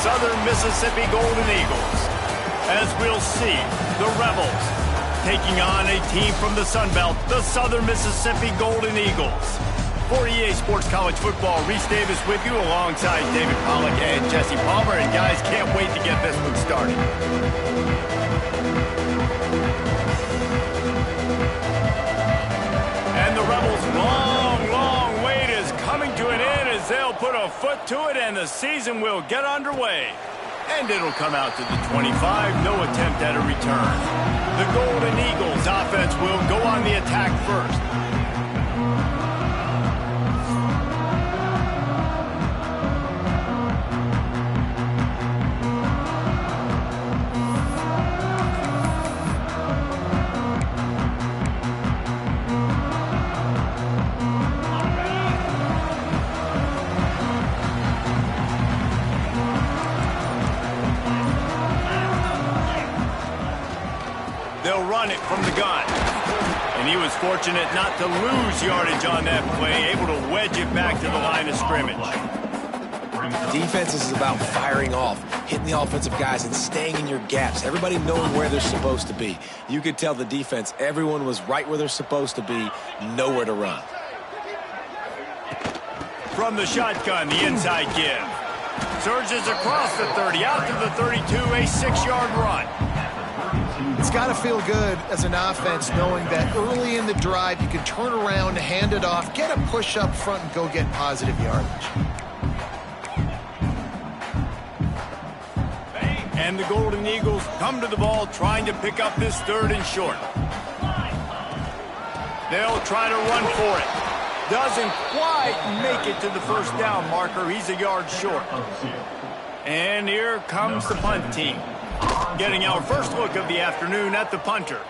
Southern Mississippi Golden Eagles. As we'll see, the Rebels taking on a team from the Sun Belt, the Southern Mississippi Golden Eagles. For EA Sports College Football, Reese Davis with you alongside David Pollack and Jesse Palmer. And guys, can't wait to get this one started. And the Rebels' long wait is coming to an end as they'll put a foot to it and the season will get underway. And it'll come out to the 25, no attempt at a return. The Golden Eagles offense will go on the attack first. They'll run it from the gun. And he was fortunate not to lose yardage on that play, able to wedge it back to the line of scrimmage. Defense is about firing off, hitting the offensive guys and staying in your gaps, everybody knowing where they're supposed to be. You could tell the defense, everyone was right where they're supposed to be, nowhere to run. From the shotgun, the inside give. Surges across the 30, out to the 32, a 6-yard run. It's got to feel good as an offense knowing that early in the drive you can turn around, hand it off, get a push up front, and go get positive yardage. And the Golden Eagles come to the ball trying to pick up this 3rd and short. They'll try to run for it. Doesn't quite make it to the first down marker. He's a yard short. And here comes the punt team. Getting our first look of the afternoon at the punter.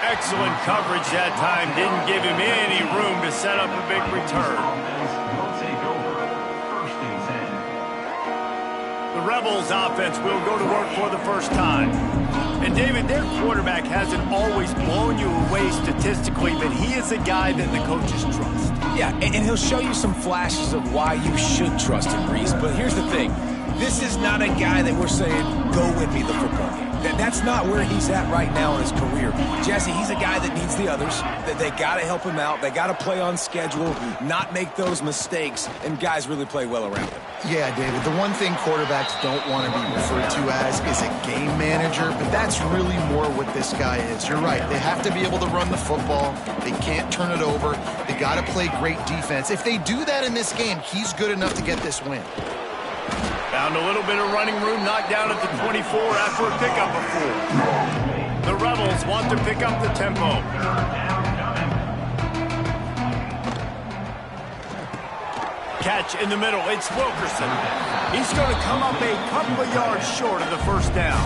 Excellent coverage that time. Didn't give him any room to set up a big return. The Rebels offense will go to work for the first time. And David, their quarterback hasn't always blown you away statistically, but he is a guy that the coaches trust. Yeah, and he'll show you some flashes of why you should trust him, Reese. But here's the thing. This is not a guy that we're saying, go win me the football game. That's not where he's at right now in his career. Jesse, he's a guy that needs the others. That they got to help him out. They got to play on schedule, not make those mistakes, and guys really play well around him. Yeah, David, the one thing quarterbacks don't want to be referred to as is a game manager, but that's really more what this guy is. You're right. They have to be able to run the football. They can't turn it over. They got to play great defense. If they do that in this game, he's good enough to get this win. Found a little bit of running room, knocked down at the 24 after a pickup of 4. The Rebels want to pick up the tempo. Catch in the middle, it's Wilkerson. He's going to come up a couple of yards short of the first down.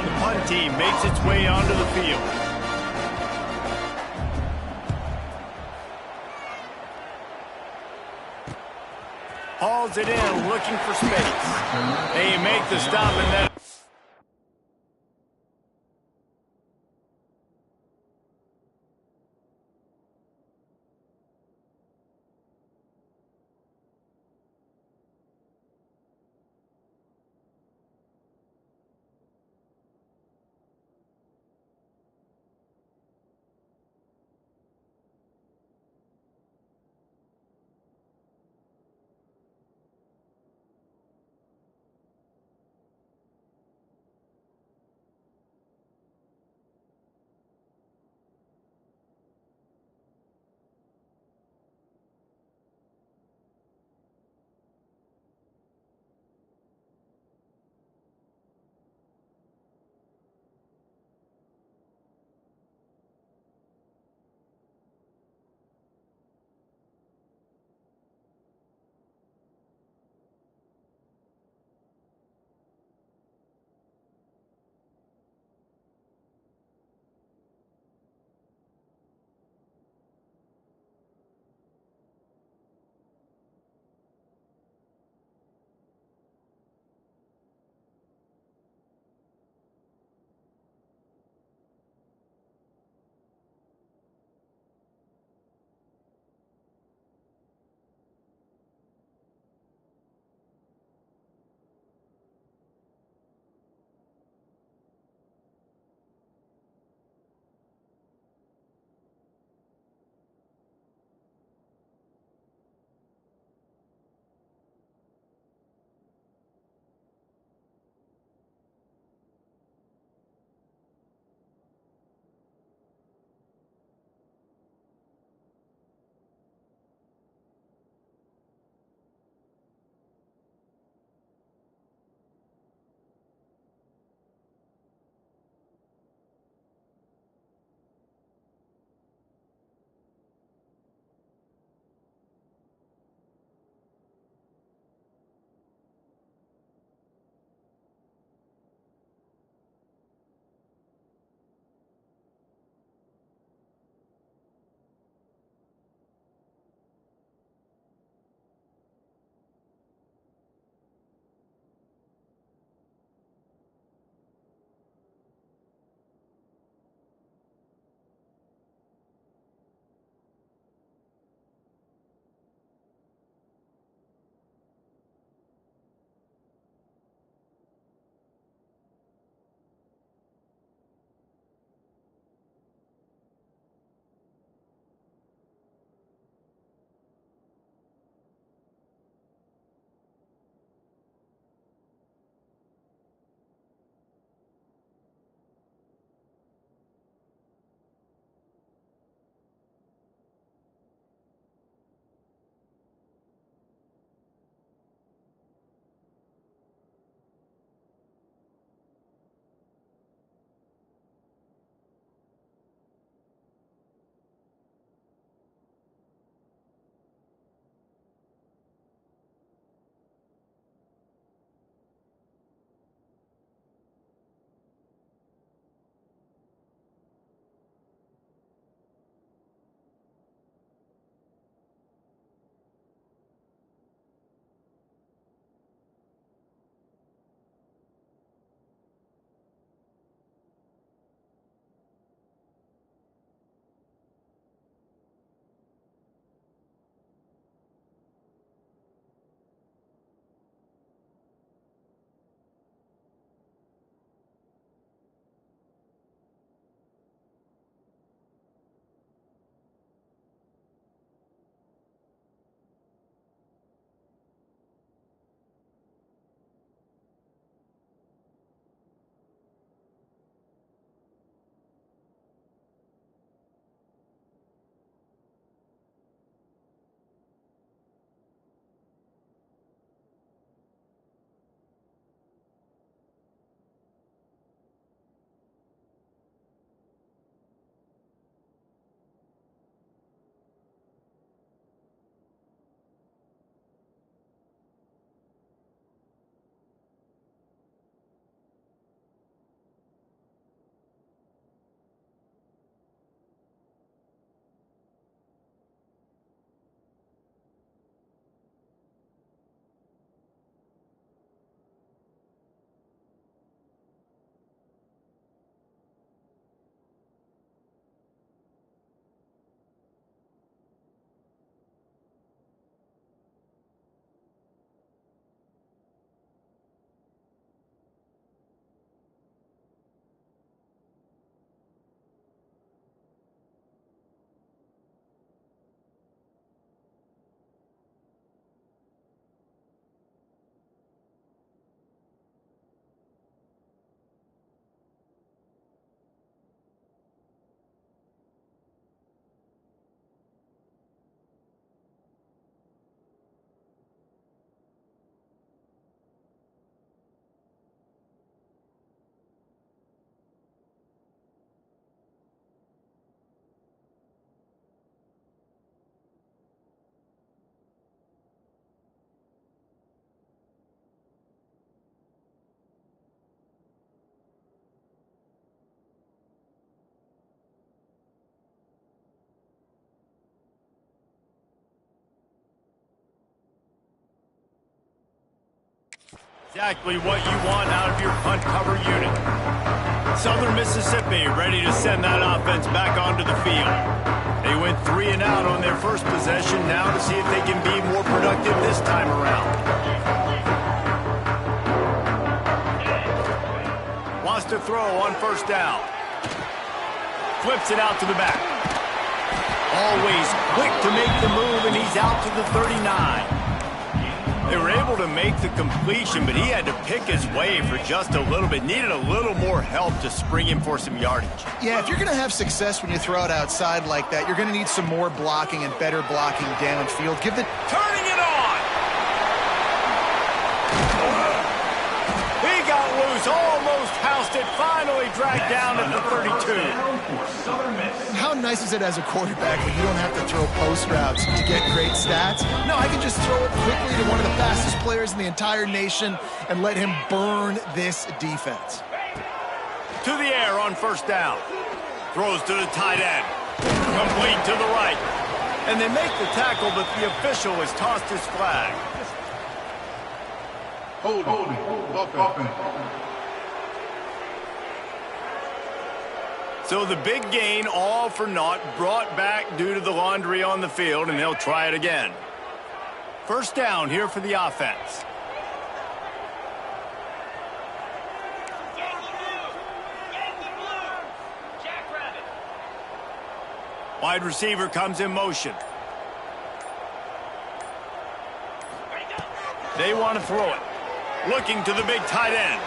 The punt team makes its way onto the field. Hauls it in, looking for space. They make the stop and then... Exactly what you want out of your punt cover unit. Southern Mississippi ready to send that offense back onto the field. They went 3 and out on their first possession, now to see if they can be more productive this time around. Wants to throw on first down. Flips it out to the back. Always quick to make the move, and he's out to the 39. They were able to make the completion, but he had to pick his way for just a little bit. Needed a little more help to spring him for some yardage. Yeah, if you're going to have success when you throw it outside like that, you're going to need some more blocking and better blocking downfield. Turning it on! He got loose, almost housed it, finally dragged down at the 32. How nice is it as a quarterback when you don't have to throw post routes to get great stats? No, I can just throw it quickly to one of the fastest players in the entire nation and let him burn this defense. To the air on first down. Throws to the tight end. Complete to the right. And they make the tackle, but the official has tossed his flag. Holding. Offense. So the big gain, all for naught, brought back due to the laundry on the field, and they'll try it again. First down here for the offense. Wide receiver comes in motion. They want to throw it. Looking to the big tight end.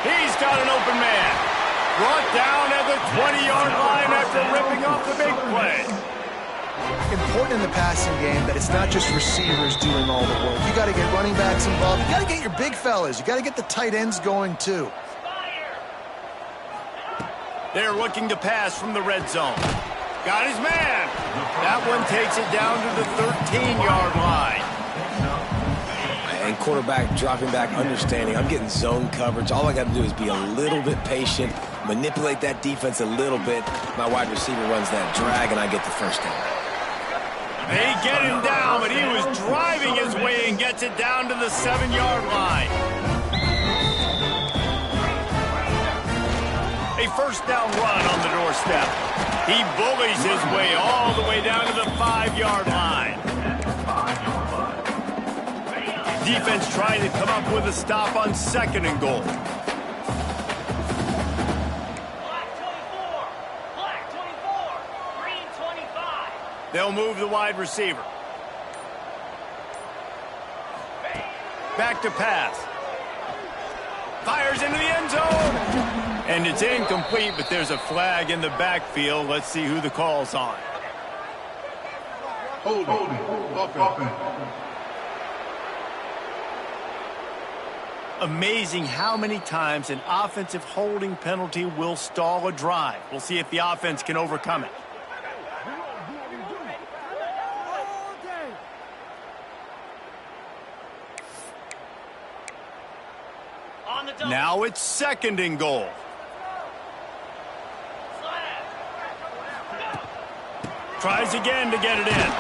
He's got an open man. Brought down at the 20-yard line after ripping off the big play. Important in the passing game that it's not just receivers doing all the work. You got to get running backs involved. You got to get your big fellas. You got to get the tight ends going too. They're looking to pass from the red zone. Got his man. That one takes it down to the 13-yard line. And quarterback dropping back, understanding I'm getting zone coverage. All I got to do is be a little bit patient, manipulate that defense a little bit. My wide receiver runs that drag, and I get the first down. They get him down, but he was driving his way and gets it down to the 7-yard line. A first down run on the doorstep. He bullies his way all the way down to the 5-yard line. Defense trying to come up with a stop on 2nd and goal. Black 24, green 25. They'll move the wide receiver. Back to pass. Fires into the end zone. And it's incomplete, but there's a flag in the backfield. Let's see who the call's on. Holding. Offense. Amazing how many times an offensive holding penalty will stall a drive. We'll see if the offense can overcome it. Now it's 2nd and goal. Tries again to get it in.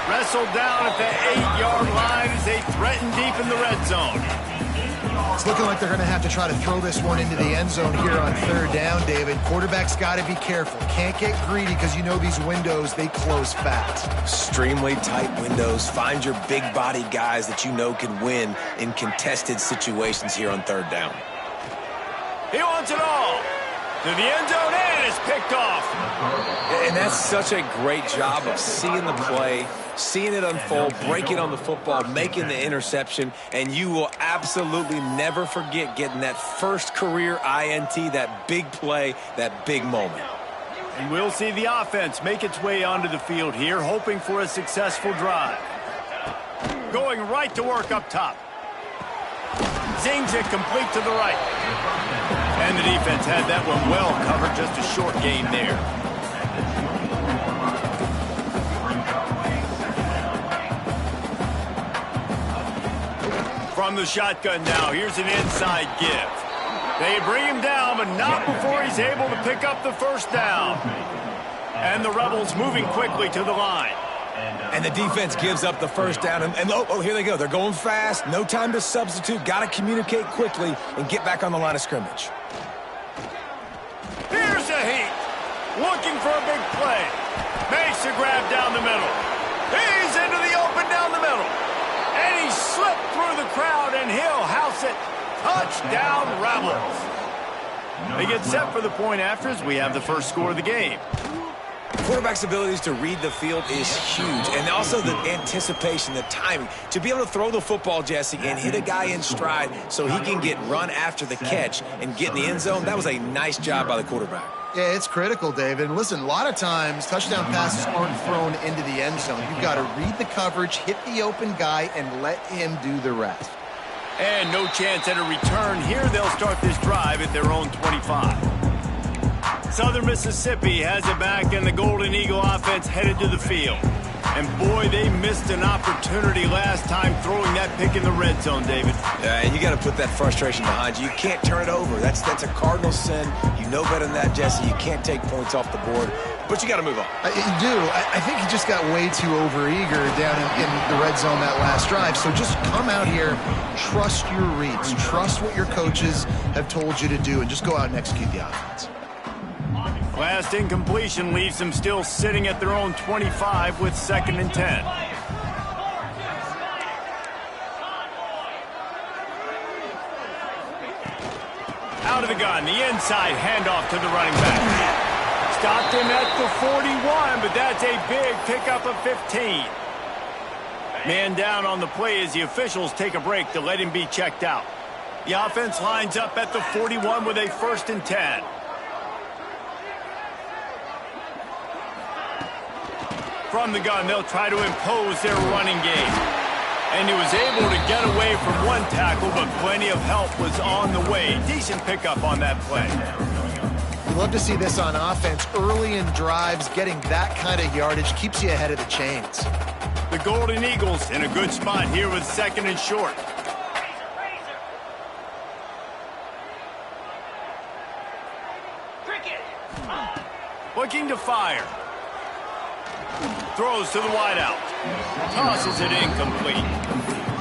Wrestled down at the 8-yard line as they threaten deep in the red zone. It's looking like they're going to have to try to throw this one into the end zone here on 3rd down, David. Quarterback's got to be careful. Can't get greedy because you know these windows, they close fast. Extremely tight windows. Find your big body guys that you know can win in contested situations here on 3rd down. He wants it all. To the end zone, and it's picked off. And that's such a great job of seeing the play, seeing it unfold, breaking on the football, making the interception, and you will absolutely never forget getting that first career INT, that big play, that big moment. And we'll see the offense make its way onto the field here, hoping for a successful drive. Going right to work up top. Zings it complete to the right. And the defense had that one well covered, just a short gain there. From the shotgun now, here's an inside give. They bring him down, but not before he's able to pick up the first down. And the Rebels moving quickly to the line. And the defense gives up the first down. And oh, here they go. They're going fast. No time to substitute. Got to communicate quickly and get back on the line of scrimmage. Here's a heat. Looking for a big play. Makes a grab down the middle. He's into the open down the middle. And he slipped through the crowd, and he'll house it. Touchdown, Rebels. They get set for the point after as we have the first score of the game. Quarterback's abilities to read the field is huge, and also the anticipation, the timing. To be able to throw the football, Jesse, and hit a guy in stride so he can get run after the catch and get in the end zone, that was a nice job by the quarterback. Yeah, it's critical, David. And listen, a lot of times touchdown passes aren't thrown into the end zone. You've got to read the coverage, hit the open guy, and let him do the rest. And no chance at a return here. They'll start this drive at their own 25. Southern Mississippi has it back, and the Golden Eagle offense headed to the field. And boy, they missed an opportunity last time throwing that pick in the red zone, David. Yeah, and you got to put that frustration behind you. You can't turn it over. That's a cardinal sin. You know better than that, Jesse. You can't take points off the board, but you got to move on. You do. I think he just got way too overeager down in the red zone that last drive. So just come out here, trust your reads, trust what your coaches have told you to do, and just go out and execute the offense. Last incompletion leaves them still sitting at their own 25 with 2nd and 10. Out of the gun, the inside handoff to the running back. Stopped him at the 41, but that's a big pickup of 15. Man down on the play as the officials take a break to let him be checked out. The offense lines up at the 41 with a 1st and 10. From the gun, they'll try to impose their running game. And he was able to get away from one tackle, but plenty of help was on the way. Decent pickup on that play. You love to see this on offense. Early in drives, getting that kind of yardage keeps you ahead of the chains. The Golden Eagles in a good spot here with 2nd and short. Looking to fire. Throws to the wideout. Tosses it incomplete.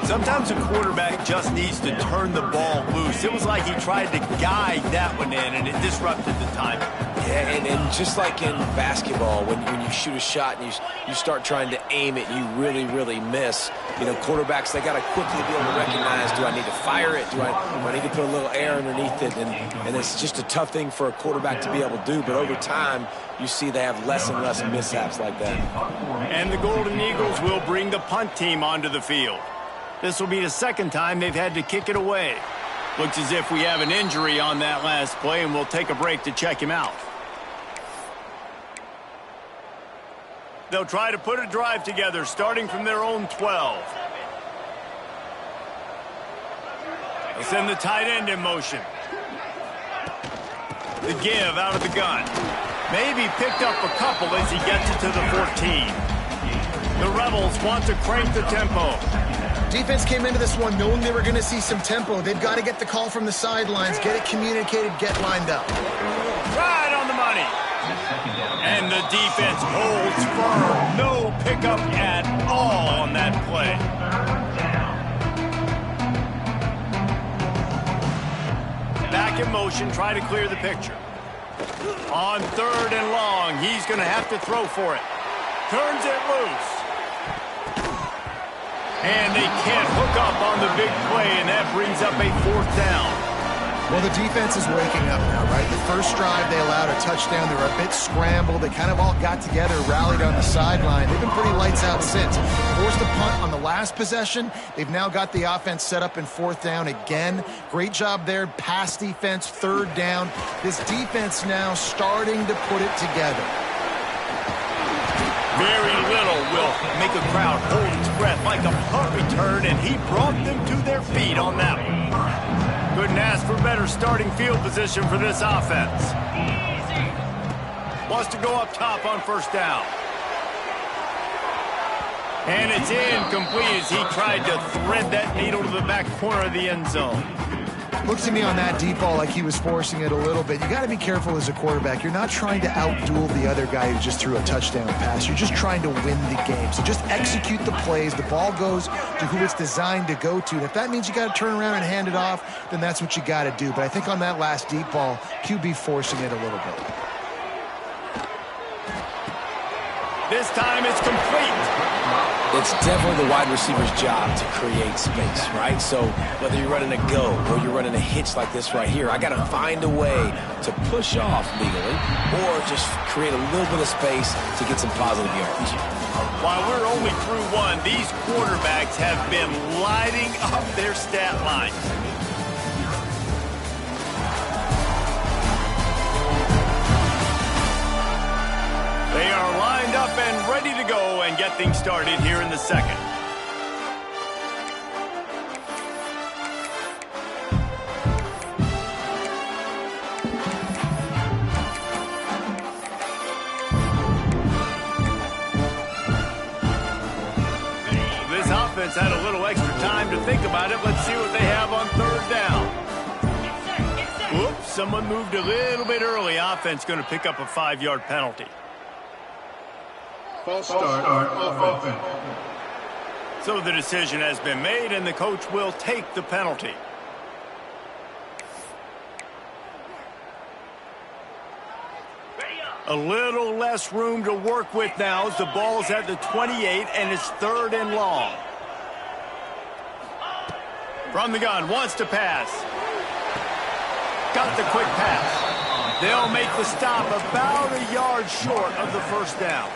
Sometimes a quarterback just needs to turn the ball loose. It was like he tried to guide that one in, and it disrupted the timing. Yeah, and just like in basketball, when you shoot a shot and you start trying to aim it, you really, really miss. You know, quarterbacks, they got to quickly be able to recognize, do I need to fire it? Do I need to put a little air underneath it? And it's just a tough thing for a quarterback to be able to do. But over time, you see they have less and less mishaps like that. And the Golden Eagles will bring the punt team onto the field. This will be the 2nd time they've had to kick it away. Looks as if we have an injury on that last play, and we'll take a break to check him out. They'll try to put a drive together, starting from their own 12. They'll send the tight end in motion. The give out of the gun. Maybe picked up a couple as he gets it to the 14. The Rebels want to crank the tempo. Defense came into this one knowing they were going to see some tempo. They've got to get the call from the sidelines, get it communicated, get lined up. Right on the money. And the defense holds firm. No pickup at all on that play. Back in motion, try to clear the picture. On 3rd and long, he's going to have to throw for it. Turns it loose. And they can't hook up on the big play, and that brings up a 4th down. Well, the defense is waking up now, right? The first drive, they allowed a touchdown. They were a bit scrambled. They kind of all got together, rallied on the sideline. They've been pretty lights out since. Forced a punt on the last possession. They've now got the offense set up in 4th down again. Great job there. Pass defense, 3rd down. This defense now starting to put it together. Very little will make a crowd hold its breath like a punt return, and he brought them to their feet on that one. Couldn't ask for better starting field position for this offense. Wants to go up top on 1st down. And it's incomplete as he tried to thread that needle to the back corner of the end zone. Looks to me on that deep ball like he was forcing it a little bit. You got to be careful as a quarterback. You're not trying to outduel the other guy who just threw a touchdown pass. You're just trying to win the game. So just execute the plays. The ball goes to who it's designed to go to. And if that means you got to turn around and hand it off, then that's what you got to do. But I think on that last deep ball, QB forcing it a little bit. This time it's complete. It's definitely the wide receiver's job to create space, right? So whether you're running a go or you're running a hitch like this right here, I got to find a way to push off legally or just create a little bit of space to get some positive yards. While we're only through one, these quarterbacks have been lighting up their stat lines. They are lined up and ready to go and get things started here in the second. This offense had a little extra time to think about it. Let's see what they have on third down. Oops, someone moved a little bit early. Offense going to pick up a 5-yard penalty. False start of offense. So the decision has been made, and the coach will take the penalty. A little less room to work with now as the ball's at the 28, and it's 3rd and long. From the gun, wants to pass. Got the quick pass. They'll make the stop about a yard short of the first down.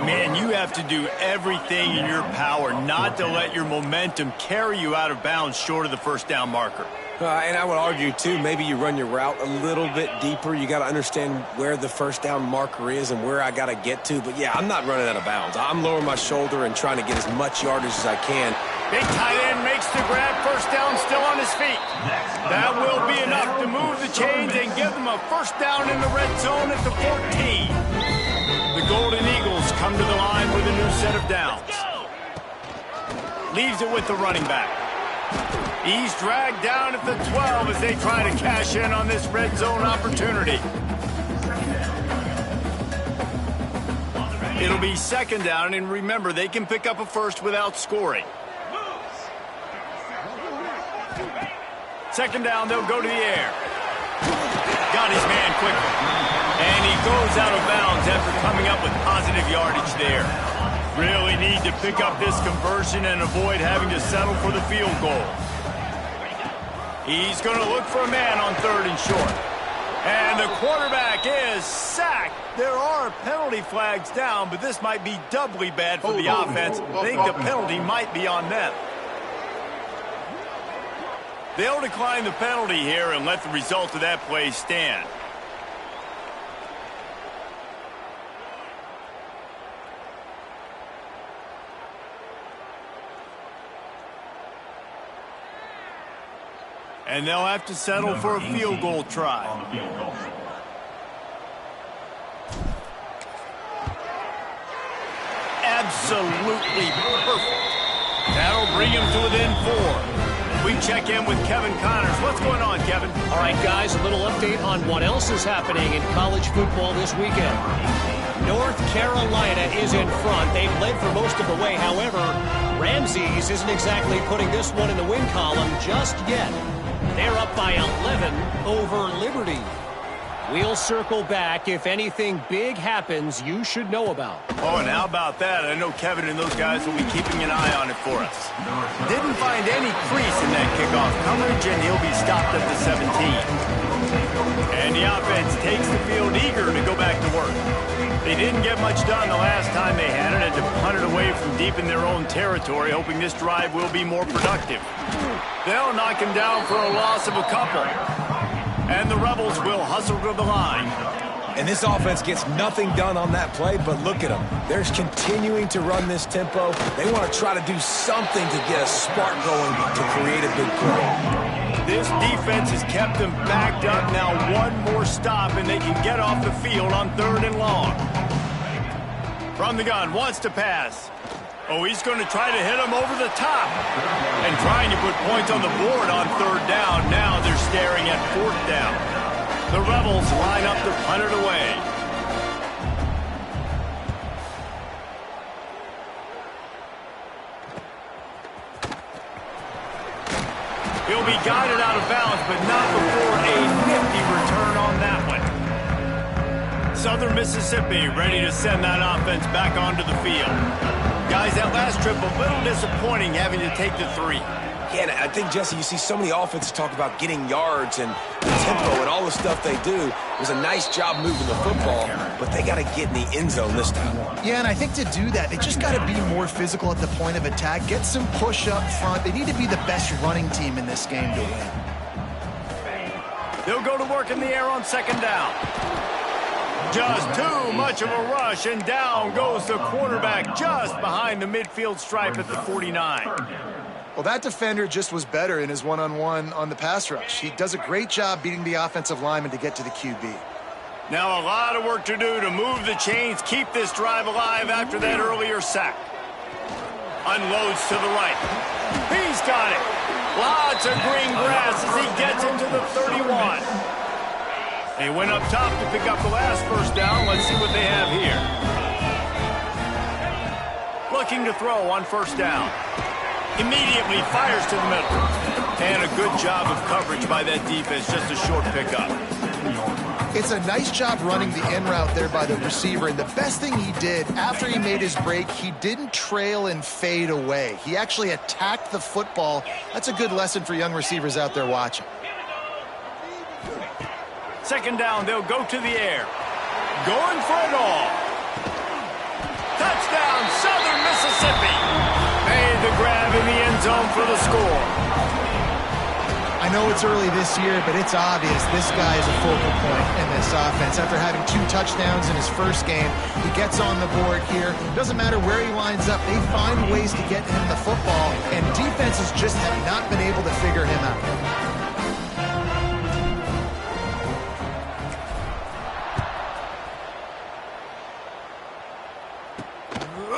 Man, you have to do everything in your power not to let your momentum carry you out of bounds short of the first down marker. And I would argue, too, maybe you run your route a little bit deeper. You got to understand where the first down marker is and where I got to get to. But, yeah, I'm not running out of bounds. I'm lowering my shoulder and trying to get as much yardage as I can. Big tight end makes the grab. First down, still on his feet. That will be enough to move the chains and give them a first down in the red zone at the 14. The Golden Eagles come to the line with a new set of downs. Leaves it with the running back. He's dragged down at the 12 as they try to cash in on this red zone opportunity. It'll be 2nd down, and remember, they can pick up a first without scoring. 2nd down, they'll go to the air. Got his man quickly. And he goes out of bounds after coming up with positive yardage there. Really need to pick up this conversion and avoid having to settle for the field goal. He's going to look for a man on 3rd and short. And the quarterback is sacked. There are penalty flags down, but this might be doubly bad for the offense. I think the penalty might be on them. They'll decline the penalty here and let the result of that play stand. And they'll have to settle for a field goal try. Absolutely perfect. That'll bring him to within 4. We check in with Kevin Connors. What's going on, Kevin? All right, guys, a little update on what else is happening in college football this weekend. North Carolina is in front. They've led for most of the way. However, Ramses isn't exactly putting this one in the win column just yet. They're up by 11 over Liberty. We'll circle back if anything big happens you should know about. Oh, and how about that? I know Kevin and those guys will be keeping an eye on it for us. Didn't find any crease in that kickoff coverage, and he'll be stopped at the 17. And the offense takes the field eager to go back to work. They didn't get much done the last time they had it, and to punt it away from deep in their own territory, hoping this drive will be more productive. They'll knock him down for a loss of a couple. And the Rebels will hustle to the line. And this offense gets nothing done on that play, but look at them. They're continuing to run this tempo. They want to try to do something to get a spark going to create a big play. This defense has kept them backed up. Now one more stop, and they can get off the field on 3rd and long. From the gun, wants to pass. Oh, he's going to try to hit him over the top. And trying to put points on the board on third down. Now they're staring at fourth down. The Rebels line up to punt it away. He'll be guided out of bounds, but not before a nifty return on that one. Southern Mississippi ready to send that offense back onto the field. Guys, that last trip a little disappointing having to take the 3. Yeah, and I think, Jesse, you see so many offenses talk about getting yards and tempo and all the stuff they do. It was a nice job moving the football, but they got to get in the end zone this time. Yeah, and I think to do that, they just got to be more physical at the point of attack, get some push up front. They need to be the best running team in this game to win. They'll go to work in the air on second down. Just too much of a rush, and down goes the quarterback just behind the midfield stripe at the 49. Well, that defender just was better in his one-on-one on the pass rush. He does a great job beating the offensive lineman to get to the QB. Now a lot of work to do to move the chains, keep this drive alive after that earlier sack. Unloads to the right. He's got it. Lots of green grass as he gets into the 31. They went up top to pick up the last first down. Let's see what they have here. Looking to throw on first down. Immediately fires to the middle. And a good job of coverage by that defense. Just a short pickup. It's a nice job running the in route there by the receiver. And the best thing he did after he made his break, he didn't trail and fade away. He actually attacked the football. That's a good lesson for young receivers out there watching. Second down, they'll go to the air. Going for it all. Touchdown, Southern Mississippi. Made the grab in the end zone for the score. I know it's early this year, but it's obvious this guy is a focal point in this offense. After having 2 touchdowns in his first game, he gets on the board here. Doesn't matter where he lines up, they find ways to get him the football, and defenses just have not been able to figure him out.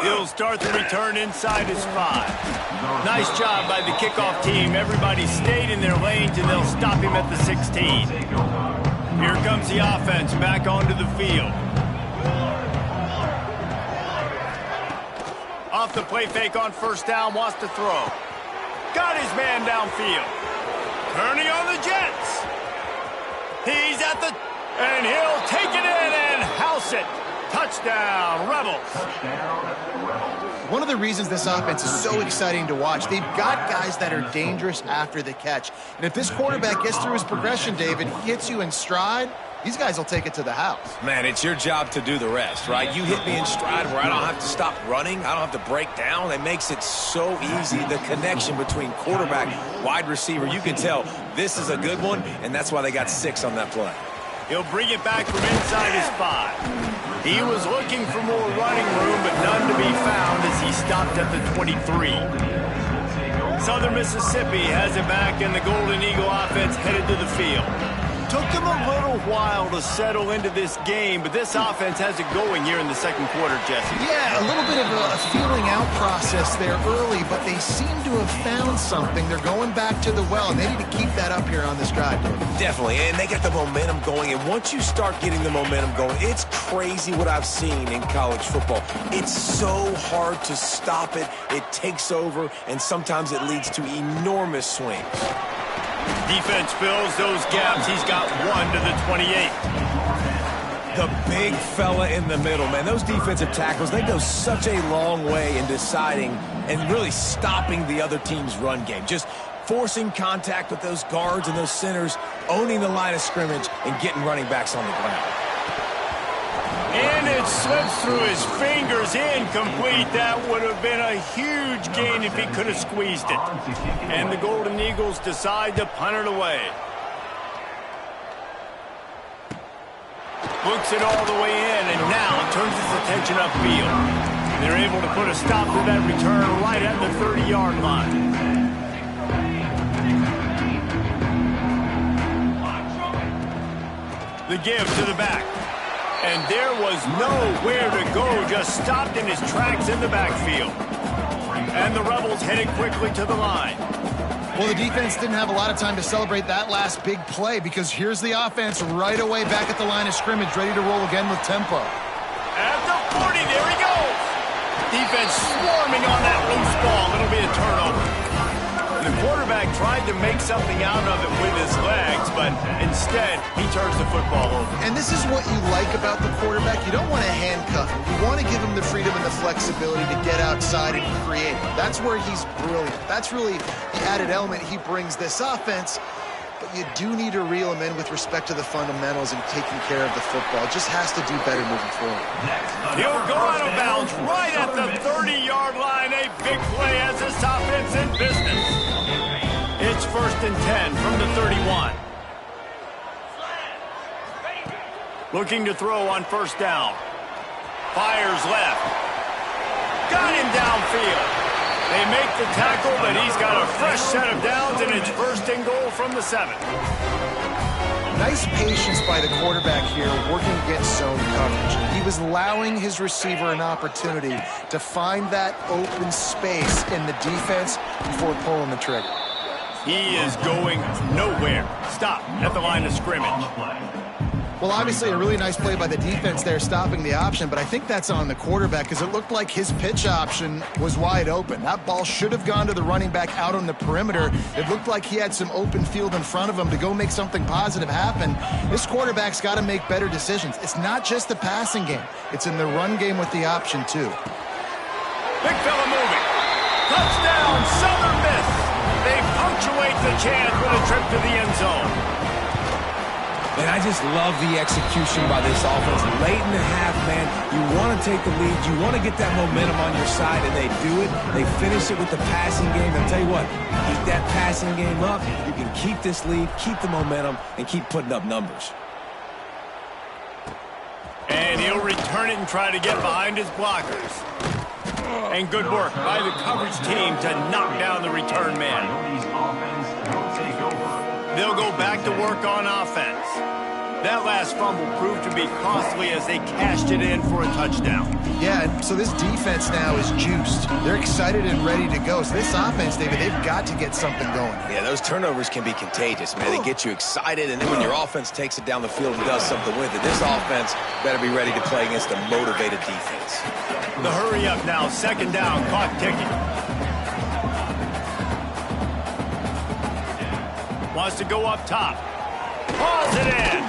He'll start the return inside his 5. Nice job by the kickoff team. Everybody stayed in their lanes, and they'll stop him at the 16. Here comes the offense back onto the field. Off the play fake on first down, wants to throw. Got his man downfield. Turning on the Jets. He's at the... and he'll take it in and house it. Touchdown, Rebels. One of the reasons this offense is so exciting to watch, they've got guys that are dangerous after the catch. And if this quarterback gets through his progression, David, hits you in stride, these guys will take it to the house. Man, it's your job to do the rest, right? You hit me in stride where I don't have to stop running. I don't have to break down. It makes it so easy. The connection between quarterback, wide receiver, you can tell this is a good one, and that's why they got 6 on that play. He'll bring it back from inside his 5. He was looking for more running room, but none to be found as he stopped at the 23. Southern Mississippi has it back, and the Golden Eagle offense headed to the field. Took them a little while to settle into this game, but this offense has it going here in the second quarter, Jesse. Yeah, a little bit of a feeling out process there early, but they seem to have found something. They're going back to the well, and they need to keep that up here on this drive. Definitely, and they got the momentum going, and once you start getting the momentum going, it's crazy what I've seen in college football. It's so hard to stop it. It takes over, and sometimes it leads to enormous swings. Defense fills those gaps. He's got 1 to the 28. The big fella in the middle, man. Those defensive tackles, they go such a long way in deciding and really stopping the other team's run game. Just forcing contact with those guards and those centers, owning the line of scrimmage, and getting running backs on the ground. And it slips through his fingers, incomplete. That would have been a huge gain if he could have squeezed it. And the Golden Eagles decide to punt it away. Books it all the way in, and now turns his attention upfield. They're able to put a stop to that return right at the 30-yard line. The give to the back. And there was nowhere to go, just stopped in his tracks in the backfield. And the Rebels headed quickly to the line. Well, the defense didn't have a lot of time to celebrate that last big play because here's the offense right away back at the line of scrimmage, ready to roll again with tempo. At the 40, there he goes. Defense swarming on that loose ball. It'll be a turnover. The quarterback tried to make something out of it with his legs, but instead, he turns the football over. And this is what you like about the quarterback. You don't want to handcuff him. You want to give him the freedom and the flexibility to get outside and create. That's where he's brilliant. That's really the added element he brings this offense. But you do need to reel him in with respect to the fundamentals and taking care of the football. Just has to do better moving forward. He'll go out of bounds right at the 30-yard line. A big play as this offense in business. It's 1st and 10 from the 31. Looking to throw on 1st down. Fires left. Got him downfield. They make the tackle, but he's got a fresh set of downs, and it's 1st and goal from the 7. Nice patience by the quarterback here, working against zone coverage. He was allowing his receiver an opportunity to find that open space in the defense before pulling the trigger. He is going nowhere. Stop at the line of scrimmage. Well, obviously a really nice play by the defense there, stopping the option, but I think that's on the quarterback because it looked like his pitch option was wide open. That ball should have gone to the running back out on the perimeter. It looked like he had some open field in front of him to go make something positive happen. This quarterback's got to make better decisions. It's not just the passing game. It's in the run game with the option, too. Big fella moving. Touchdown, Southern Miss. They punctuate the chance with a trip to the end zone. And I just love the execution by this offense. Late in the half, man, you want to take the lead. You want to get that momentum on your side, and they do it. They finish it with the passing game. I'll tell you what, keep that passing game up. You can keep this lead, keep the momentum, and keep putting up numbers. And he'll return it and try to get behind his blockers. And good work by the coverage team to knock down the return man. They'll go back to work on offense. That last fumble proved to be costly as they cashed it in for a touchdown. Yeah, so this defense now is juiced. They're excited and ready to go. So this offense, David, they've got to get something going. Yeah, those turnovers can be contagious, man. They get you excited, and then when your offense takes it down the field and does something with it, this offense better be ready to play against a motivated defense. The hurry up now, 2nd down, clock ticking. Wants to go up top. Hauls it in.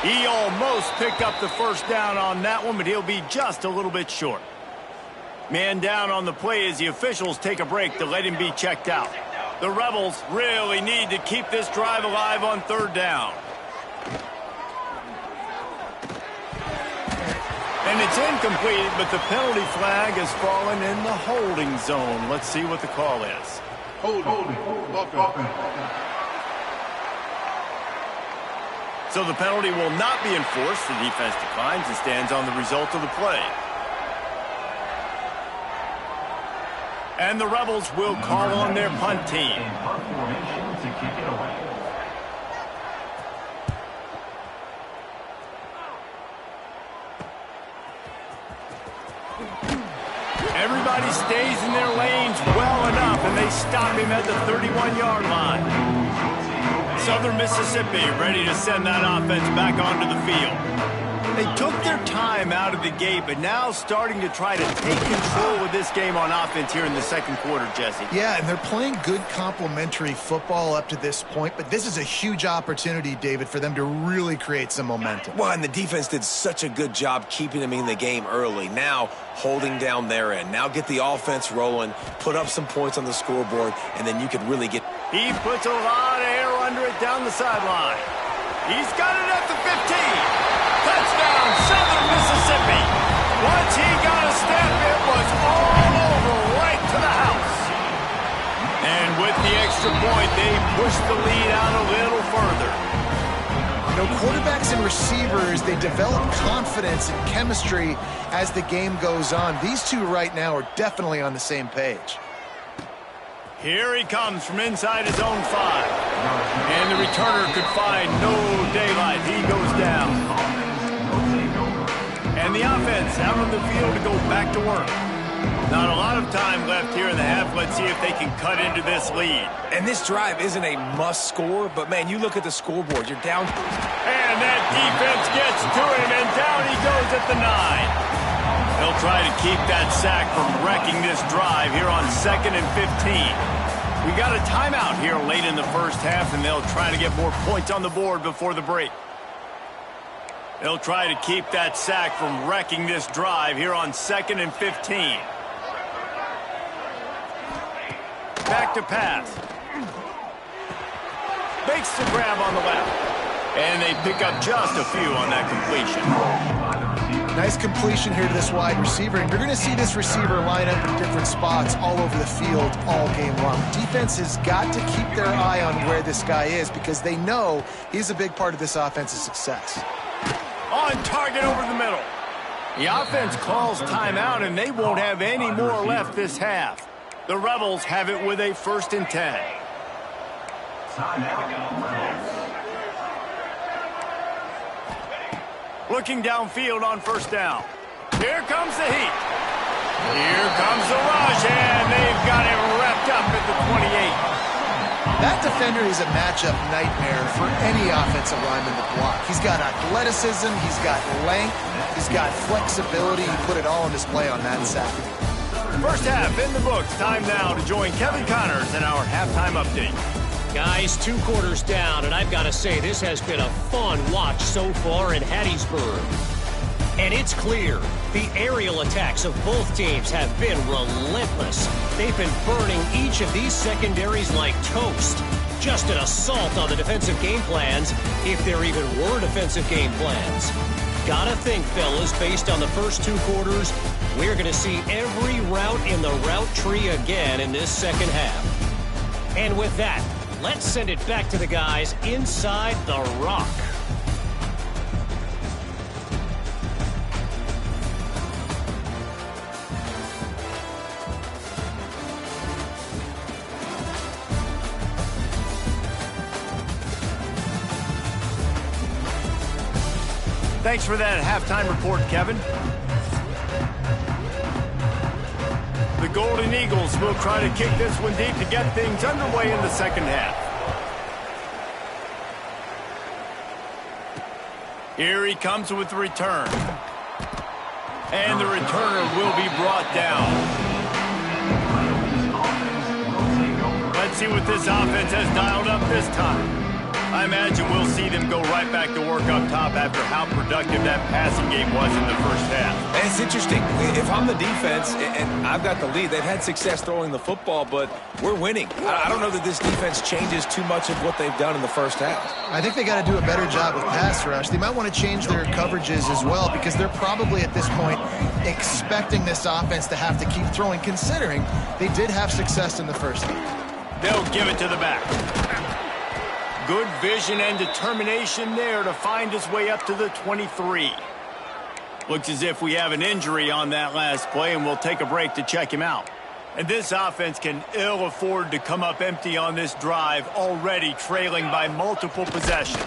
He almost picked up the 1st down on that one, but he'll be just a little bit short. Man down on the play as the officials take a break to let him be checked out. The Rebels really need to keep this drive alive on 3rd down. And it's incomplete, but the penalty flag has fallen in the holding zone. Let's see what the call is. Holding. So the penalty will not be enforced. The defense declines and stands on the result of the play. And the Rebels will call on their punt team. Everybody stays in their lanes well enough, and they stop him at the 31-yard line. Southern Mississippi ready to send that offense back onto the field. They took their time out of the gate, but now starting to try to take control of this game on offense here in the 2nd quarter, Jesse. Yeah, and they're playing good complementary football up to this point, but this is a huge opportunity, David, for them to really create some momentum. Well, and the defense did such a good job keeping them in the game early. Now, holding down their end. Now get the offense rolling, put up some points on the scoreboard, and then you could really get... He puts a lot of air under it down the sideline. He's got it at the 15. Touchdown, Southern Mississippi. Once he got a step, it was all over right to the house. And with the extra point, they pushed the lead out a little further. You know, quarterbacks and receivers, they develop confidence and chemistry as the game goes on. These two right now are definitely on the same page. Here he comes from inside his own 5. And the returner could find no daylight. He goes down. And the offense out on the field to go back to work. Not a lot of time left here in the half. Let's see if they can cut into this lead. And this drive isn't a must score, but man, you look at the scoreboard, you're down. And that defense gets to him, and down he goes at the 9. They'll try to keep that sack from wrecking this drive here on 2nd and 15. We got a timeout here late in the first half, and they'll try to get more points on the board before the break. They'll try to keep that sack from wrecking this drive here on 2nd and 15. Back to pass. Makes the grab on the left. And they pick up just a few on that completion. Nice completion here to this wide receiver, and you're going to see this receiver line up in different spots all over the field all game long. Defense has got to keep their eye on where this guy is because they know he's a big part of this offense's success. On target over the middle. The offense calls timeout, and they won't have any more left this half. The Rebels have it with a 1st and 10. Looking downfield on 1st down. Here comes the heat. Here comes the rush, and they've got it wrapped up at the 28. That defender is a matchup nightmare for any offensive lineman to block. He's got athleticism, he's got length, he's got flexibility. He put it all on display on that sack. First half in the books. Time now to join Kevin Connors in our halftime update. Guys, 2 quarters down, and I've got to say this has been a fun watch so far in Hattiesburg. And it's clear the aerial attacks of both teams have been relentless. They've been burning each of these secondaries like toast. Just an assault on the defensive game plans, if there even were defensive game plans. Gotta think, fellas, based on the first 2 quarters, we're going to see every route in the route tree again in this second half. And with that, let's send it back to the guys inside the rock. Thanks for that halftime report, Kevin. The Golden Eagles will try to kick this one deep to get things underway in the second half. Here he comes with the return. And the returner will be brought down. Let's see what this offense has dialed up this time. I imagine we'll see them go right back to work up top after how productive that passing game was in the first half. And it's interesting. If I'm the defense and I've got the lead, they've had success throwing the football, but we're winning. I don't know that this defense changes too much of what they've done in the first half. I think they got to do a better job with pass rush. They might want to change their coverages as well because they're probably at this point expecting this offense to have to keep throwing, considering they did have success in the first half. They'll give it to the back. Good vision and determination there to find his way up to the 23. Looks as if we have an injury on that last play, and we'll take a break to check him out. And this offense can ill afford to come up empty on this drive, already trailing by multiple possessions.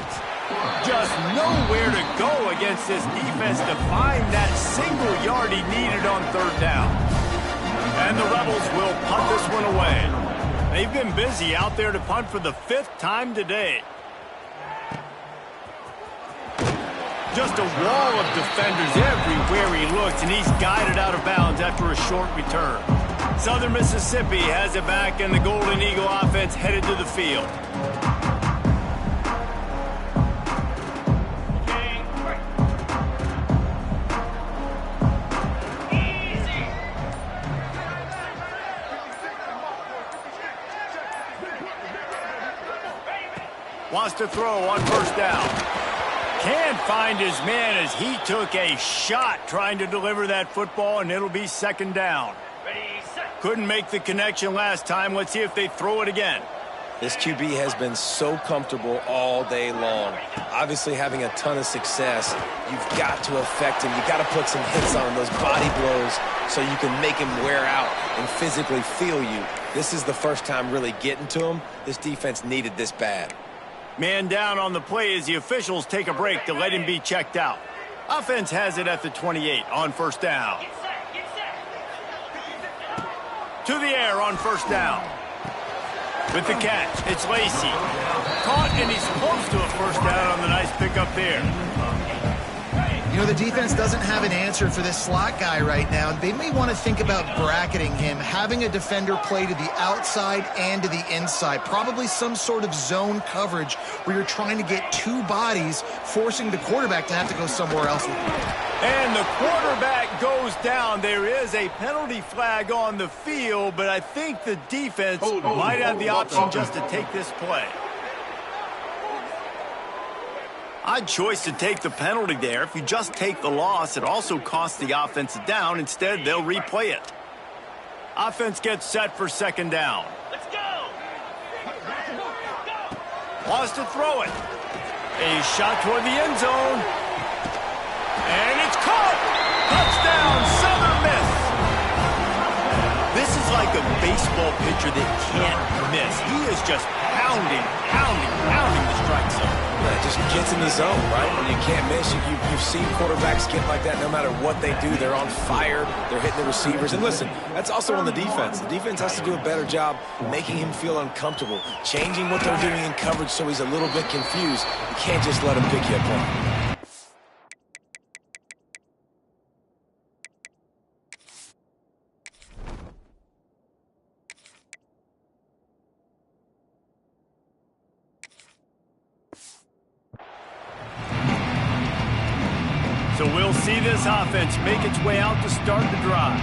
Just nowhere to go against this defense to find that single yard he needed on 3rd down. And the Rebels will punt this one away. They've been busy out there to punt for the 5th time today. Just a wall of defenders everywhere he looks, and he's guided out of bounds after a short return. Southern Mississippi has it back, and the Golden Eagle offense headed to the field. Wants to throw on 1st down. Can't find his man as he took a shot trying to deliver that football, and it'll be 2nd down. Couldn't make the connection last time. Let's see if they throw it again. This QB has been so comfortable all day long. Obviously having a ton of success. You've got to affect him. You've got to put some hits on him, those body blows, so you can make him wear out and physically feel you. This is the first time really getting to him. This defense needed this bad. Man down on the play as the officials take a break to let him be checked out. Offense has it at the 28 on 1st down. To the air on first down. With the catch, it's Lacey. Caught, and he's close to a first down on the nice pickup there. You know, the defense doesn't have an answer for this slot guy right now. They may want to think about bracketing him, having a defender play to the outside and to the inside. Probably some sort of zone coverage where you're trying to get two bodies, forcing the quarterback to have to go somewhere else. And the quarterback goes down. There is a penalty flag on the field, but I think the defense might have the option just to take this play. Odd choice to take the penalty there. If you just take the loss, it also costs the offense a down. Instead, they'll replay it. Offense gets set for second down. Let's go. Wants to throw it. A shot toward the end zone. And it's caught. Touchdown, Southern Miss. This is like a baseball pitcher that can't miss. He is just pounding the strike zone. It just gets in the zone, right? When you can't miss, you've seen quarterbacks get like that no matter what they do. They're on fire. They're hitting the receivers. And listen, that's also on the defense. The defense has to do a better job making him feel uncomfortable, changing what they're doing in coverage so he's a little bit confused. You can't just let him pick you apart. So we'll see this offense make its way out to start the drive.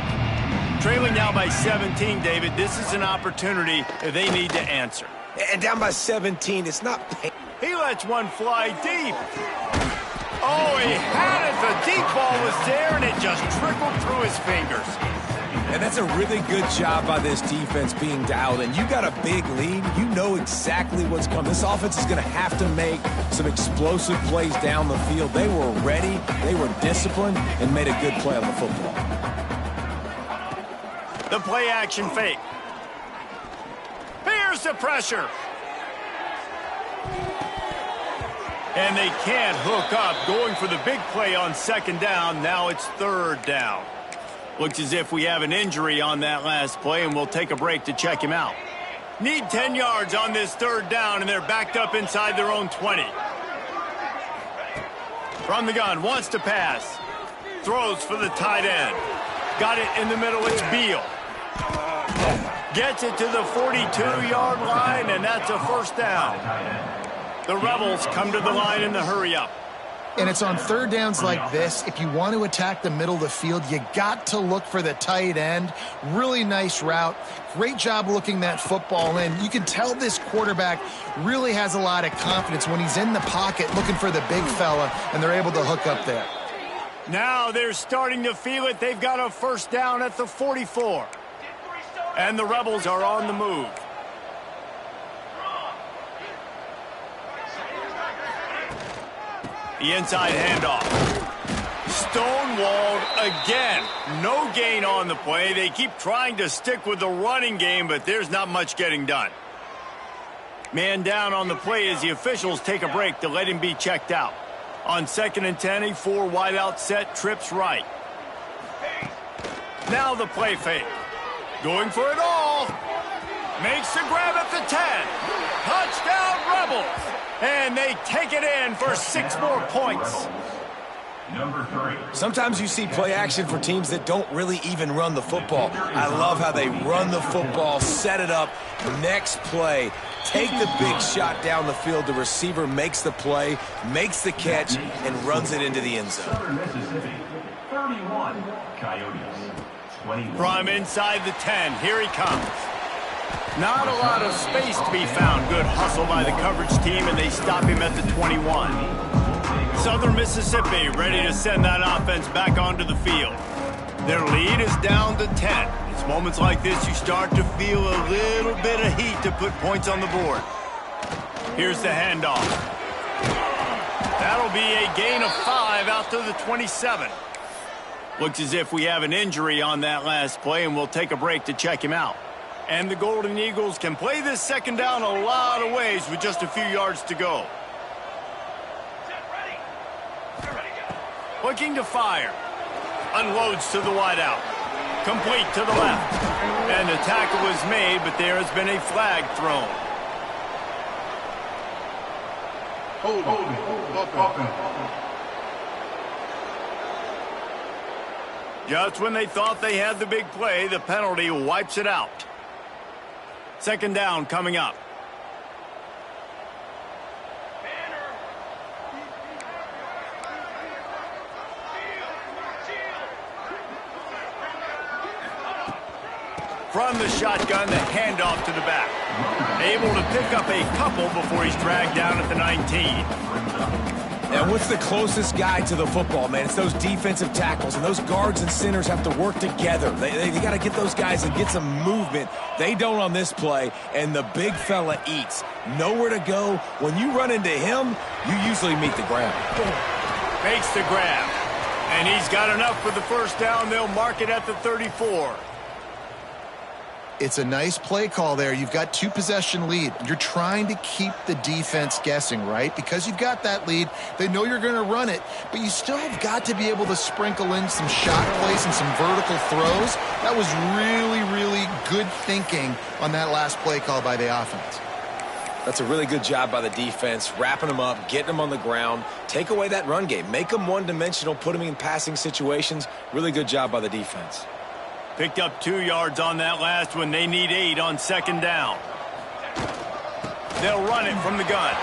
Trailing now by 17, David. This is an opportunity they need to answer. And down by 17, it's not pain. He lets one fly deep. Oh, he had it. The deep ball was there, and it just trickled through his fingers. And that's a really good job by this defense being dialed in. You got a big lead. You know exactly what's coming. This offense is going to have to make some explosive plays down the field. They were ready, they were disciplined, and made a good play on the football. The play action fake. Here's the pressure. And they can't hook up. Going for the big play on second down. Now it's third down. Looks as if we have an injury on that last play, and we'll take a break to check him out. Need 10 yards on this third down, and they're backed up inside their own 20. From the gun, wants to pass. Throws for the tight end. Got it in the middle, it's Beal. Gets it to the 42-yard line, and that's a first down. The Rebels come to the line in the hurry-up. And it's on third downs like this. If you want to attack the middle of the field, you got to look for the tight end. Really nice route. Great job looking that football in. You can tell this quarterback really has a lot of confidence when he's in the pocket looking for the big fella, and they're able to hook up there. Now they're starting to feel it. They've got a first down at the 44. And the Rebels are on the move. The inside handoff. Stonewalled again. No gain on the play. They keep trying to stick with the running game, but there's not much getting done. Man down on the play as the officials take a break to let him be checked out. On 2nd and 10, a 4 wide out set, trips right. Now the play fake. Going for it all. Makes the grab at the 10. Touchdown Rebels. And they take it in for 6 more points. Number 3. Sometimes you see play action for teams that don't really even run the football. I love how they run the football, set it up, next play, take the big shot down the field. The receiver makes the play, makes the catch, and runs it into the end zone. Southern Mississippi, 31. Coyotes, 21. From inside the 10, here he comes. Not a lot of space to be found. Good hustle by the coverage team, and they stop him at the 21. Southern Mississippi ready to send that offense back onto the field. Their lead is down to 10. It's moments like this you start to feel a little bit of heat to put points on the board. Here's the handoff. That'll be a gain of 5 out to the 27. Looks as if we have an injury on that last play, and we'll take a break to check him out. And the Golden Eagles can play this second down a lot of ways with just a few yards to go. Looking to fire. Unloads to the wideout. Complete to the left. And the tackle was made, but there has been a flag thrown. Just when they thought they had the big play, the penalty wipes it out. Second down coming up. From the shotgun, the handoff to the back. Able to pick up a couple before he's dragged down at the 19. And what's the closest guy to the football, man? It's those defensive tackles, and those guards and centers have to work together. They got to get those guys and get some movement. They don't on this play, and the big fella eats. Nowhere to go. When you run into him, you usually meet the ground. Makes the grab. And he's got enough for the first down. They'll mark it at the 34. It's a nice play call there. You've got 2-possession lead. You're trying to keep the defense guessing, right? Because you've got that lead, they know you're going to run it, but you still have got to be able to sprinkle in some shot plays and some vertical throws. That was really, really good thinking on that last play call by the offense. That's a really good job by the defense, wrapping them up, getting them on the ground. Take away that run game. Make them one-dimensional, put them in passing situations. Really good job by the defense. Picked up 2 yards on that last one. They need 8 on second down. They'll run it from the gun.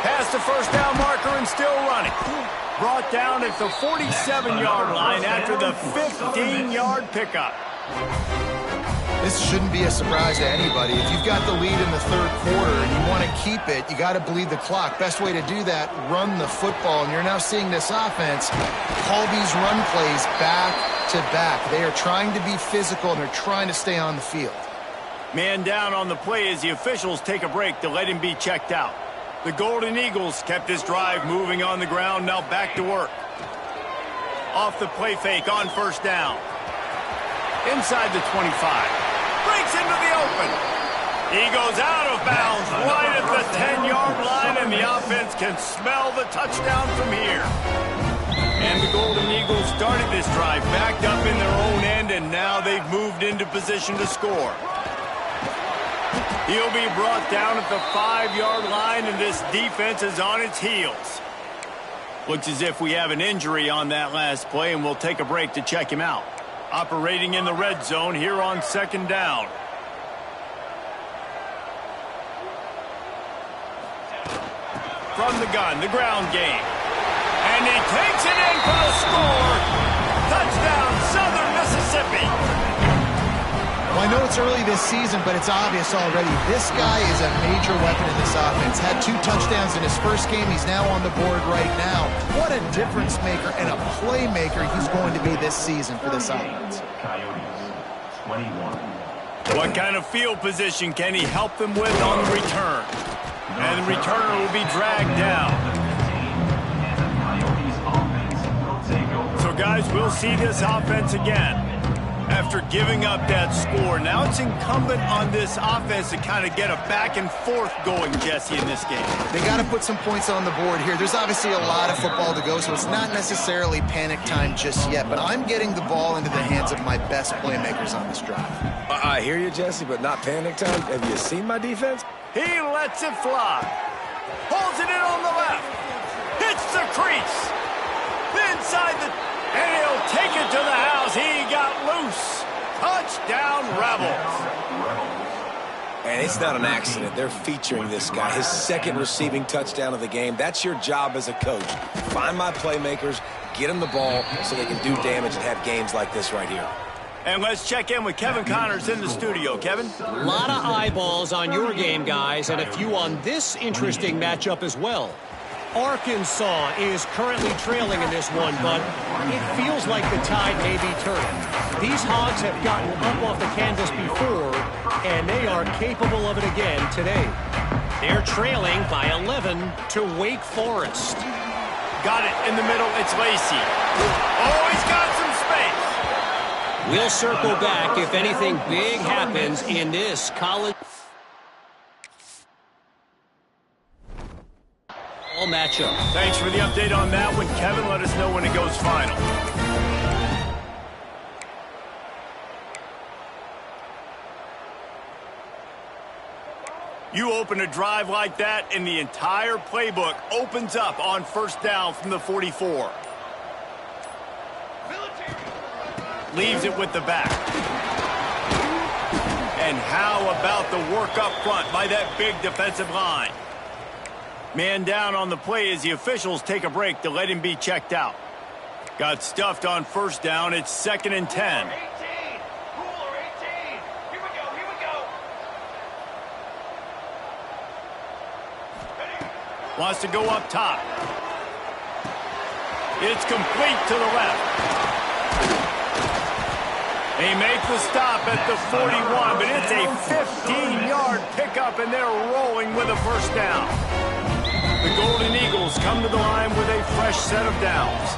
Past the first down marker and still running. Brought down at the 47-yard line after the 15-yard pickup. This shouldn't be a surprise to anybody. If you've got the lead in the third quarter and you want to keep it, you got to bleed the clock. Best way to do that, run the football. And you're now seeing this offense call these run plays back to back. They are trying to be physical, and they're trying to stay on the field. Man down on the play as the officials take a break to let him be checked out. The Golden Eagles kept this drive moving on the ground, now back to work. Off the play fake on first down. Inside the 25. Breaks into the open. He goes out of bounds right at the 10-yard line, and the offense can smell the touchdown from here. And the Golden Eagles started this drive backed up in their own end, and now they've moved into position to score. He'll be brought down at the 5-yard line, and this defense is on its heels. Looks as if we have an injury on that last play, and we'll take a break to check him out. Operating in the red zone here on second down. From the gun, the ground game. And he takes it in for the score. Touchdown, Southern Mississippi. Well, I know it's early this season, but it's obvious already. This guy is a major weapon in this offense. Had 2 touchdowns in his first game. He's now on the board right now. What a difference maker and a playmaker he's going to be this season for this offense. Coyotes, 21. What kind of field position can he help them with on the return? And the returner will be dragged down. So, guys, we'll see this offense again. After giving up that score, now it's incumbent on this offense to kind of get a back and forth going, Jesse, in this game. They got to put some points on the board here. There's obviously a lot of football to go, so it's not necessarily panic time just yet. But I'm getting the ball into the hands of my best playmakers on this drive. I hear you, Jesse, but not panic time. Have you seen my defense? He lets it fly. Holds it in on the left. Hits the crease. Inside the... And he'll take it to the house. He got loose. Touchdown, Rebels. And it's not an accident. They're featuring this guy. His second receiving touchdown of the game. That's your job as a coach. Find my playmakers, get them the ball so they can do damage and have games like this right here. And let's check in with Kevin Connors in the studio. Kevin? A lot of eyeballs on your game, guys, and a few on this interesting matchup as well. Arkansas is currently trailing in this one, but it feels like the tide may be turning. These Hogs have gotten up off the canvas before, and they are capable of it again today. They're trailing by 11 to Wake Forest. Got it in the middle. It's Lacey. Oh, he's got some space. We'll circle back if anything big happens in this college matchup. Thanks for the update on that one, Kevin. Let us know when it goes final. You open a drive like that, and the entire playbook opens up on first down from the 44. Leaves it with the back. And how about the work up front by that big defensive line? Man down on the play as the officials take a break to let him be checked out. Got stuffed on first down. It's 2nd and 10. Wants to go up top. It's complete to the left. They make the stop at the 41, but it's a 15-yard pickup, and they're rolling with a first down. The Golden Eagles come to the line with a fresh set of downs.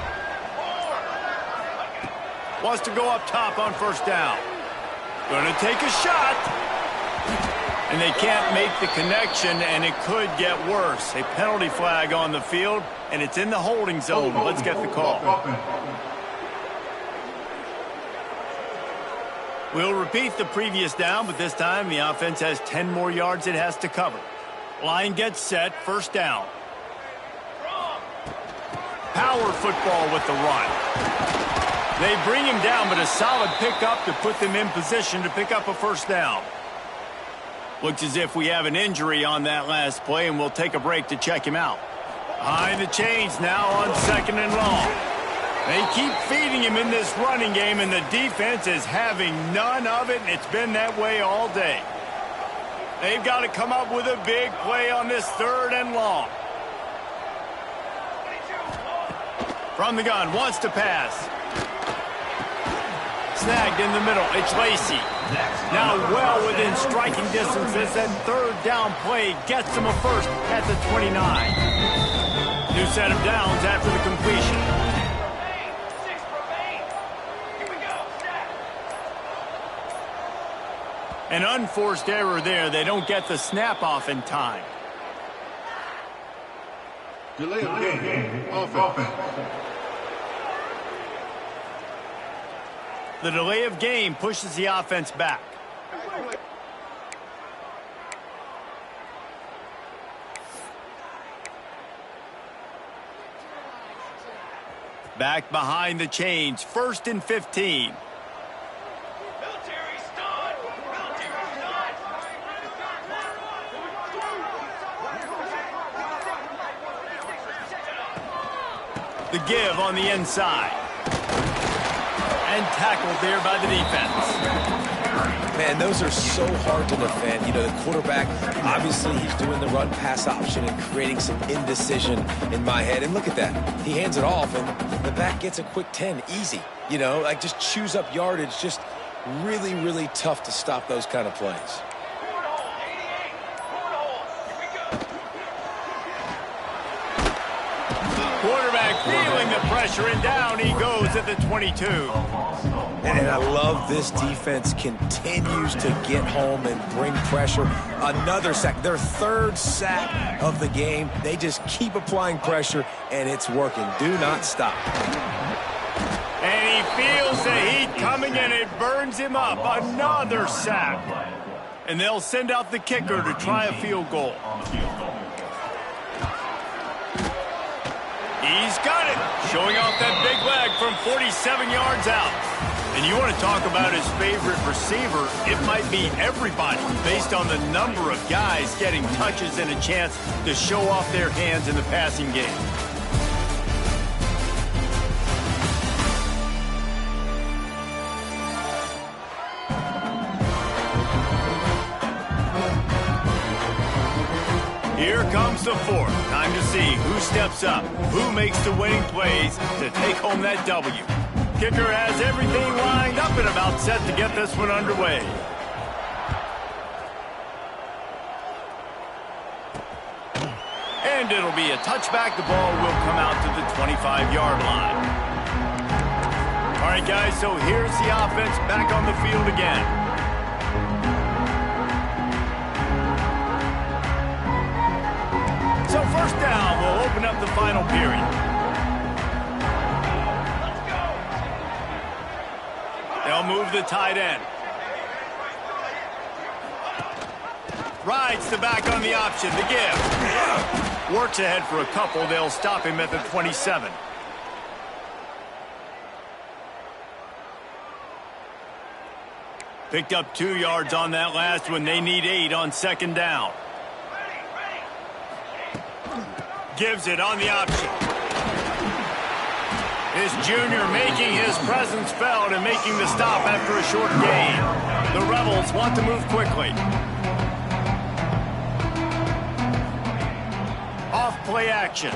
Wants to go up top on first down. Going to take a shot. And they can't make the connection, and it could get worse. A penalty flag on the field, and it's in the holding zone. Let's get the call. We'll repeat the previous down, but this time the offense has 10 more yards it has to cover. Line gets set, first down. Power football with the run. They bring him down, but a solid pickup to put them in position to pick up a first down. Looks as if we have an injury on that last play, and we'll take a break to check him out. Behind the chains now on 2nd and long. They keep feeding him in this running game, and the defense is having none of it, and it's been that way all day. They've got to come up with a big play on this 3rd and long. From the gun, wants to pass. Snagged in the middle, it's Lacey. Now well within striking distance as that 3rd down play gets him a first at the 29. New set of downs after the completion. An unforced error there. They don't get the snap off in time. Delay of game. Offense. The delay of game pushes the offense back. Back behind the chains, 1st and 15. The give on the inside. And tackled there by the defense. Man, those are so hard to defend. You know, the quarterback, obviously he's doing the run-pass option and creating some indecision in my head. And look at that. He hands it off, and the back gets a quick 10. Easy. You know, like just chews up yardage. Just really, really tough to stop those kind of plays. Quarterback feeling the pressure, and down he goes at the 22. And I love this defense continues to get home and bring pressure. Another sack, their 3rd sack of the game. They just keep applying pressure, and it's working. Do not stop. And he feels the heat coming, and it burns him up. Another sack. And they'll send out the kicker to try a field goal. He's got it, showing off that big leg from 47 yards out. And you want to talk about his favorite receiver, it might be everybody based on the number of guys getting touches and a chance to show off their hands in the passing game. Here comes the 4th. Time to see who steps up, who makes the winning plays to take home that W. Kicker has everything lined up and about set to get this one underway. And it'll be a touchback. The ball will come out to the 25-yard line. All right, guys, so here's the offense back on the field again. So first down, we'll open up the final period. They'll move the tight end. Rides the back on the option, the give. Works ahead for a couple. They'll stop him at the 27. Picked up 2 yards on that last one. They need 8 on second down. Gives it on the option. His junior making his presence felt and making the stop after a short gain. The Rebels want to move quickly. Off play action.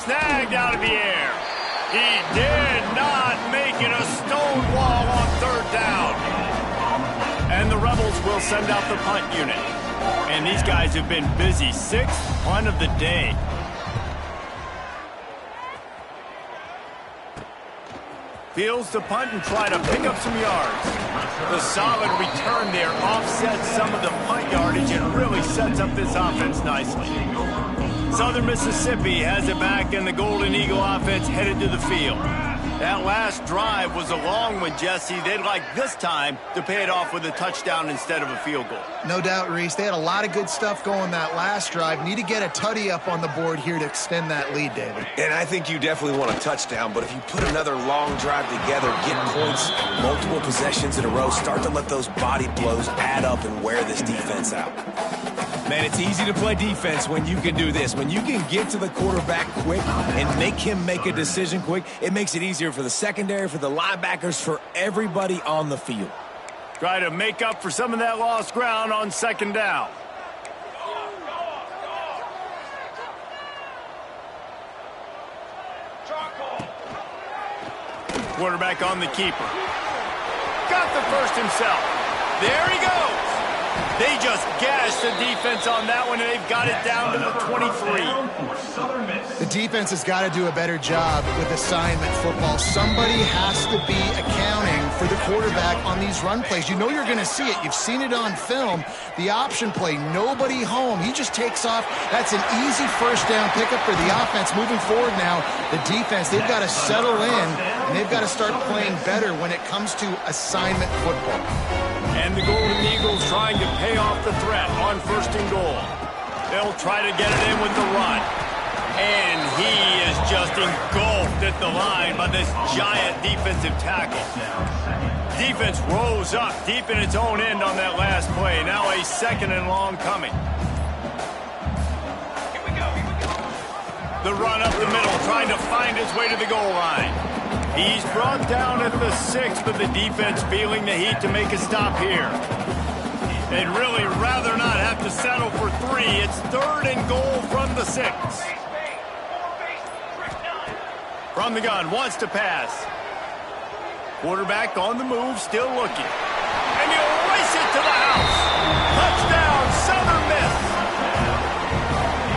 Snagged out of the air. He did not make it a stone wall on third down. And the Rebels will send out the punt unit. And these guys have been busy. 6th punt of the day. Fields the punt and try to pick up some yards. The solid return there offsets some of the punt yardage and really sets up this offense nicely. Southern Mississippi has it back, and the Golden Eagle offense headed to the field. That last drive was a long one, Jesse. They'd like this time to pay it off with a touchdown instead of a field goal. No doubt, Reese. They had a lot of good stuff going that last drive. Need to get a tutty up on the board here to extend that lead, David. And I think you definitely want a touchdown, but if you put another long drive together, get points, multiple possessions in a row, start to let those body blows add up and wear this defense out. Man, it's easy to play defense when you can do this. When you can get to the quarterback quick and make him make a decision quick, it makes it easier for the secondary, for the linebackers, for everybody on the field. Try to make up for some of that lost ground on second down. Quarterback on the keeper. Got the first himself. There he goes. They just gashed the defense on that one, and they've got it down to the 23. The defense has got to do a better job with assignment football. Somebody has to be accounting for the quarterback on these run plays. You know you're going to see it. You've seen it on film. The option play, nobody home. He just takes off. That's an easy first down pickup for the offense. Moving forward now, the defense, they've got to settle in, and they've got to start playing better when it comes to assignment football. And the Golden Eagles trying to pay off the threat on 1st and goal. They'll try to get it in with the run. And he is just engulfed at the line by this giant defensive tackle. Defense rose up deep in its own end on that last play. Now a 2nd and long coming. The run up the middle, trying to find his way to the goal line. He's brought down at the 6, but the defense feeling the heat to make a stop here. They'd really rather not have to settle for 3. It's 3rd and goal from the 6. From the gun, wants to pass. Quarterback on the move, still looking. And he'll race it to the house. Touchdown, Southern Miss.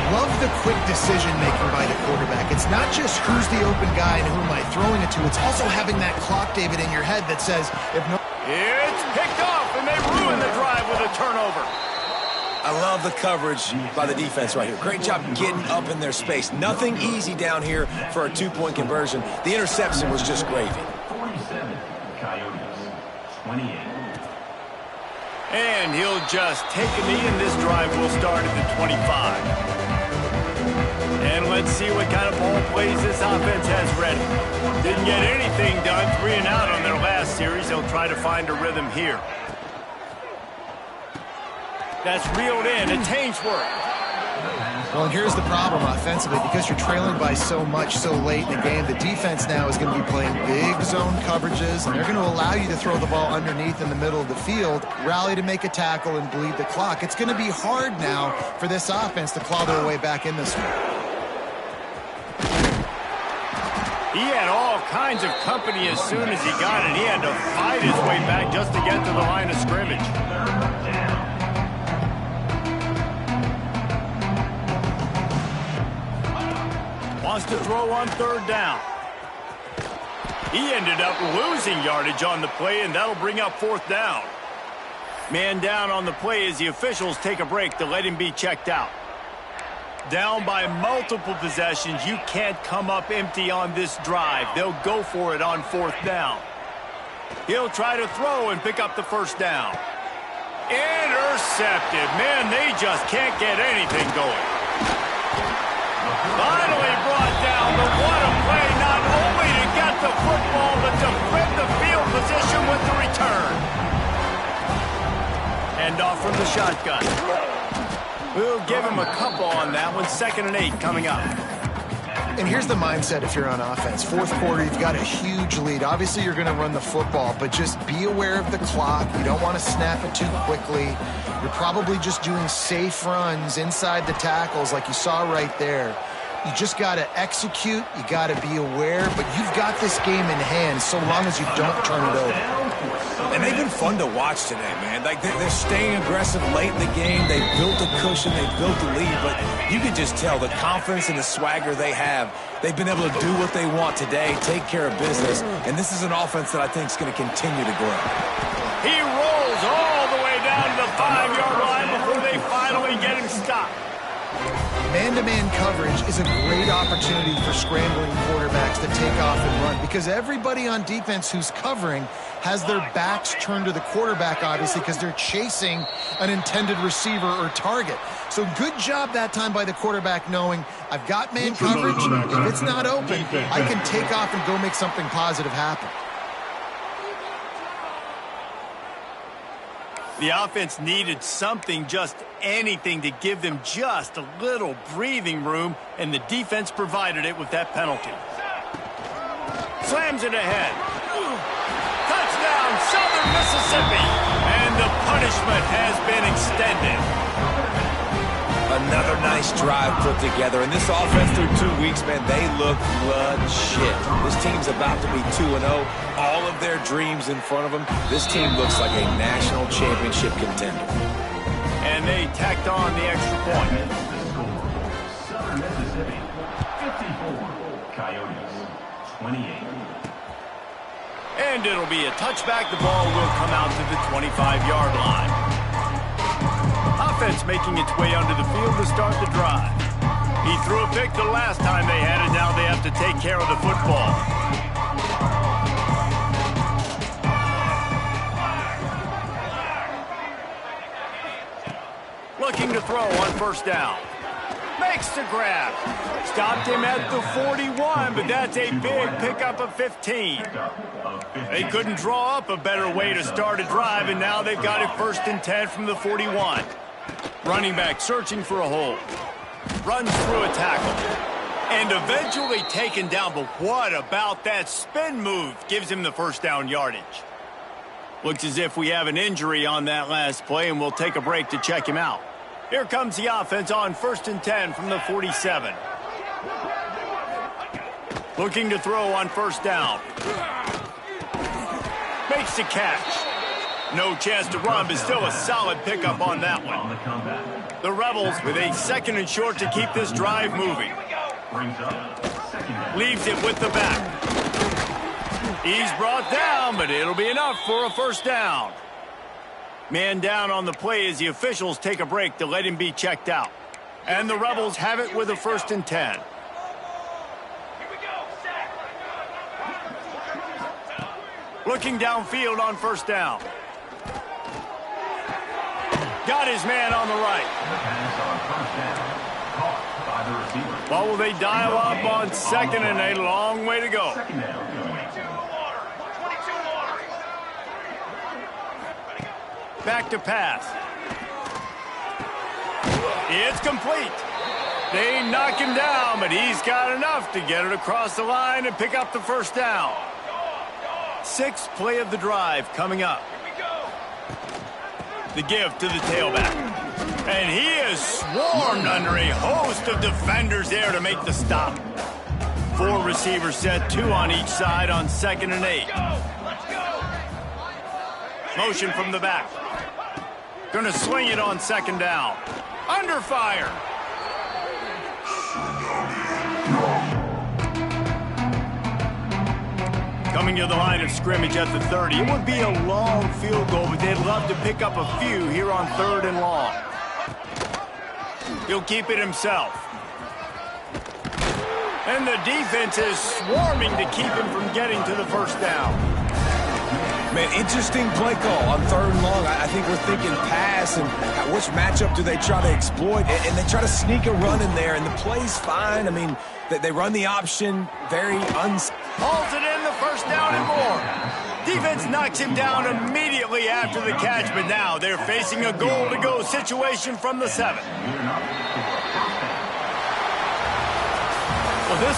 Love the quick decision-making by the quarterback. It's not just who's the open guy and who am I throwing it to. It's also having that clock, David, in your head that says, if no... It's picked off, and they ruin the drive with a turnover. I love the coverage by the defense right here. Great job getting up in their space. Nothing easy down here for a 2-point conversion. The interception was just gravy. 47, Coyotes, 28. And he'll just take a knee, and this drive will start at the 25. And let's see what kind of ball plays this offense has ready. Didn't get anything done, 3 and out on their last series. They'll try to find a rhythm here. That's reeled in. It's Hainsworth. Well, and here's the problem offensively. Because you're trailing by so much so late in the game, the defense now is going to be playing big zone coverages, and they're going to allow you to throw the ball underneath in the middle of the field, rally to make a tackle, and bleed the clock. It's going to be hard now for this offense to claw their way back in this one. He had all kinds of company as soon as he got it. He had to fight his way back just to get to the line of scrimmage. Wants to throw on 3rd down. He ended up losing yardage on the play, and that'll bring up 4th down. Man down on the play as the officials take a break to let him be checked out. Down by multiple possessions, you can't come up empty on this drive. They'll go for it on 4th down. He'll try to throw and pick up the 1st down. Intercepted. Man, they just can't get anything going. Finally brought down, but what a play, not only to get the football, but to flip the field position with the return. Hand off from the shotgun. We'll give him a couple on that one. 2nd and 8 coming up. And here's the mindset if you're on offense. 4th quarter, you've got a huge lead. Obviously, you're going to run the football, but just be aware of the clock. You don't want to snap it too quickly. You're probably just doing safe runs inside the tackles like you saw right there. You just got to execute. You got to be aware, but you've got this game in hand so long as you don't turn it over. And they've been fun to watch today, man. Like, they're staying aggressive late in the game. They built a cushion. They built a lead. But you can just tell the confidence and the swagger they have. They've been able to do what they want today, take care of business. And this is an offense that I think is going to continue to grow. He rolls all the way down to the 5-yard line before they finally get him stopped. Man-to-man coverage is a great opportunity for scrambling quarterbacks to take off and run because everybody on defense who's covering has their backs turned to the quarterback, obviously, because they're chasing an intended receiver or target. So good job that time by the quarterback knowing I've got man coverage. If it's not open, I can take off and go make something positive happen. The offense needed something, just anything, to give them just a little breathing room, and the defense provided it with that penalty. Slams it ahead. Touchdown, Southern Mississippi. And the punishment has been extended. Another nice drive put together. And this offense through 2 weeks, man, they look legit. This team's about to be 2-0. All of their dreams in front of them. This team looks like a national championship contender. And they tacked on the extra point. Southern Mississippi, 54. Coyotes, 28. And it'll be a touchback. The ball will come out to the 25-yard line. Offense making its way onto the field to start the drive. He threw a pick the last time they had it. Now they have to take care of the football. Looking to throw on 1st down. Makes the grab. Stopped him at the 41, but that's a big pickup of 15. They couldn't draw up a better way to start a drive, and now they've got it 1st and 10 from the 41. Running back searching for a hole. Runs through a tackle. And eventually taken down, but what about that spin move? Gives him the 1st down yardage. Looks as if we have an injury on that last play, and we'll take a break to check him out. Here comes the offense on 1st and 10 from the 47. Looking to throw on 1st down. Makes the catch. No chance to run, but still a solid pickup on that one. The Rebels with a 2nd and short to keep this drive moving. Leaves it with the back. He's brought down, but it'll be enough for a 1st down. Man down on the play as the officials take a break to let him be checked out. And the Rebels have it with a 1st and 10. Looking downfield on 1st down. Got his man on the right. Well, will they dial up on 2nd and a long way to go. Back to pass. It's complete. They knock him down, but he's got enough to get it across the line and pick up the 1st down. 6th play of the drive coming up. The give to the tailback. And he is swarmed under a host of defenders there to make the stop. 4 receivers set, 2 on each side on 2nd and 8. Motion from the back. Gonna swing it on 2nd down. Under fire. Coming to the line of scrimmage at the 30. It would be a long field goal, but they'd love to pick up a few here on 3rd and long. He'll keep it himself. And the defense is swarming to keep him from getting to the 1st down. Man, interesting play call on 3rd and long. I think we're thinking pass, and which matchup do they try to exploit? And they try to sneak a run in there, and the play's fine. I mean, they run the option very Hauls it in, the first down and more. Defense knocks him down immediately after the catch, but now they're facing a goal-to-go situation from the 7.